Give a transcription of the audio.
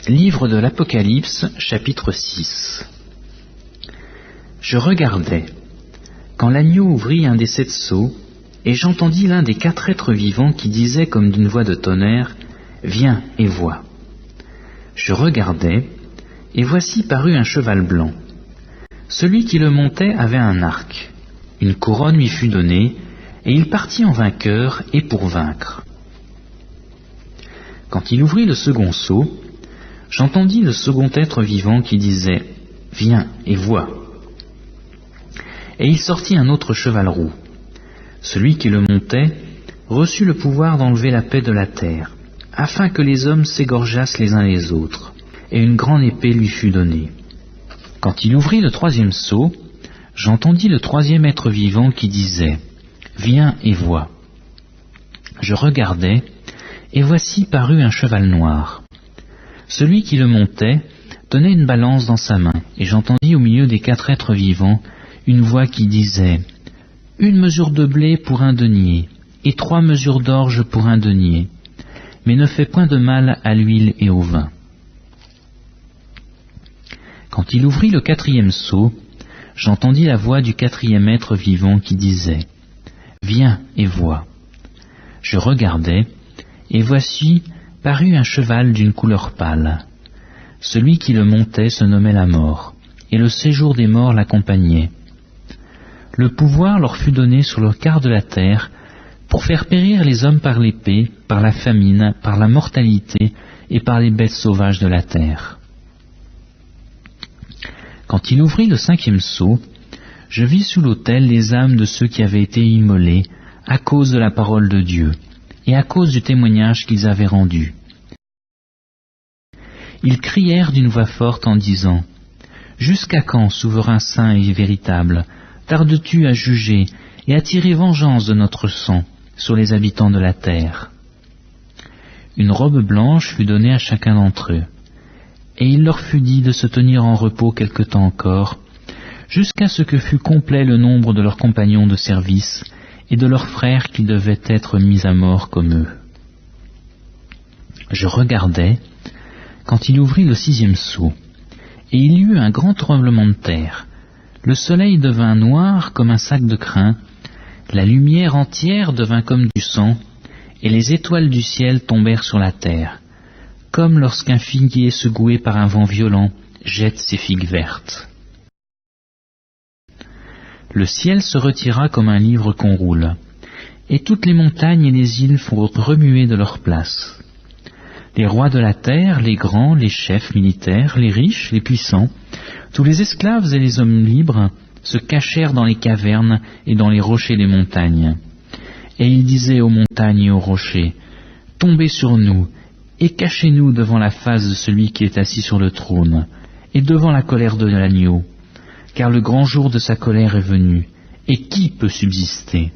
Livre de l'Apocalypse, chapitre 6. Je regardais, quand l'agneau ouvrit un des 7 sceaux, et j'entendis l'un des 4 êtres vivants qui disait comme d'une voix de tonnerre, « Viens et vois ». Je regardais, et voici parut un cheval blanc. Celui qui le montait avait un arc. Une couronne lui fut donnée, et il partit en vainqueur et pour vaincre. Quand il ouvrit le second sceau, j'entendis le second être vivant qui disait « Viens et vois ». Et il sortit un autre cheval roux. Celui qui le montait reçut le pouvoir d'enlever la paix de la terre, afin que les hommes s'égorgeassent les uns les autres, et une grande épée lui fut donnée. Quand il ouvrit le 3e sceau, j'entendis le 3e être vivant qui disait « Viens et vois ». Je regardais, et voici parut un cheval noir. Celui qui le montait tenait une balance dans sa main, et j'entendis au milieu des 4 êtres vivants une voix qui disait « 1 mesure de blé pour 1 denier, et 3 mesures d'orge pour 1 denier, mais ne fais point de mal à l'huile et au vin. » Quand il ouvrit le 4e sceau, j'entendis la voix du 4e être vivant qui disait « Viens et vois ». Je regardais, et voici parut un cheval d'une couleur pâle. Celui qui le montait se nommait la mort, et le séjour des morts l'accompagnait. Le pouvoir leur fut donné sur le quart de la terre, pour faire périr les hommes par l'épée, par la famine, par la mortalité et par les bêtes sauvages de la terre. Quand il ouvrit le 5e sceau, je vis sous l'autel les âmes de ceux qui avaient été immolés à cause de la parole de Dieu et à cause du témoignage qu'ils avaient rendu. Ils crièrent d'une voix forte en disant « Jusqu'à quand, souverain saint et véritable, tardes-tu à juger et à tirer vengeance de notre sang sur les habitants de la terre ?» Une robe blanche fut donnée à chacun d'entre eux, et il leur fut dit de se tenir en repos quelque temps encore, jusqu'à ce que fût complet le nombre de leurs compagnons de service et de leurs frères qui devaient être mis à mort comme eux. Je regardais, quand il ouvrit le 6e sceau, et il y eut un grand tremblement de terre. Le soleil devint noir comme un sac de crin, la lumière entière devint comme du sang, et les étoiles du ciel tombèrent sur la terre, comme lorsqu'un figuier secoué par un vent violent jette ses figues vertes. Le ciel se retira comme un livre qu'on roule, et toutes les montagnes et les îles furent remuées de leur place. Les rois de la terre, les grands, les chefs militaires, les riches, les puissants, tous les esclaves et les hommes libres se cachèrent dans les cavernes et dans les rochers des montagnes. Et ils disaient aux montagnes et aux rochers, « Tombez sur nous, et cachez-nous devant la face de celui qui est assis sur le trône, et devant la colère de l'agneau, car le grand jour de sa colère est venu, et qui peut subsister ?»